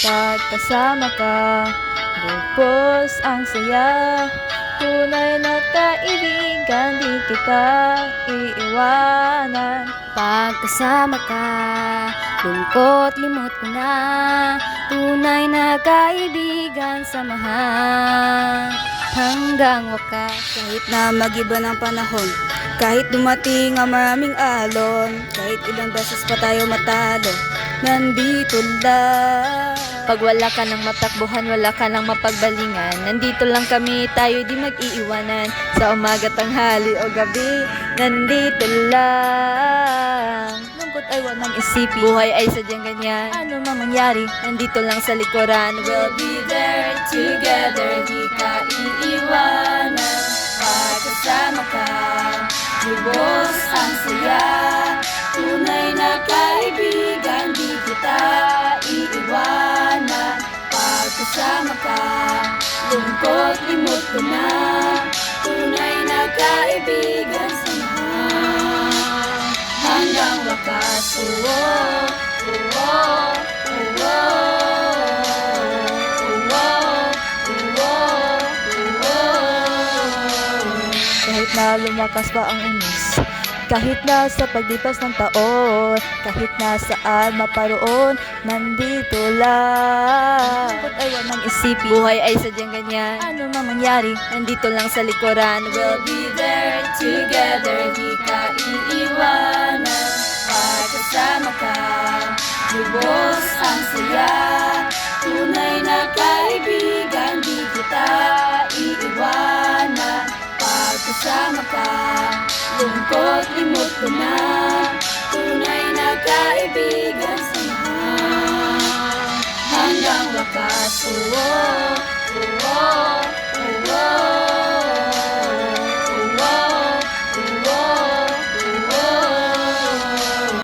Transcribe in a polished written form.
Pagkasama ka, lubos ang saya. Tunay na kaibigan, di kita iiwanan. Pagkasama ka, lungkot limot ko na. Tunay na kaibigan, samahan hanggang wakas. Kahit na mag-iba ng panahon, kahit dumating ang maraming alon, kahit ilang beses pa tayo matalo, nandito lang. Pag wala ka nang matakbuhan, wala ka nang mapagbalingan, nandito lang kami, tayo di mag-iiwanan. Sa umaga, tanghali o gabi, nandito lang. Lungkot ay walang isipin, buhay ay sadyang ganyan. Ano mang mangyari, nandito lang sa likuran. We'll be there together, di ka iiwanan. Pagkasama ka, lubos ang saya. Tunay na kaibigan, di kita iiwanan. Pagkasama ka, lungkot limot ko na. Tunay na kaibigan, samahan hanggang wakas. Oh, oh, oh, oh, oh, kahit na lumakas pa ang inis, kahit na sa paglipas ng taon, kahit na saan maparoon, nandito lang. Lungkot ay walang isipin, buhay ay sadyang ganyan. Ano mang mangyari, nandito lang sa likuran. We'll be there together, di ka iiwanan. Pagkasama ka, lubos ang saya. Tunay na kaibigan, di kita iiwanan. Pagkasama ka, lungkot limot ko na. Tunay na kaibigan, samahan hanggang wakas. Oh, oh, oh.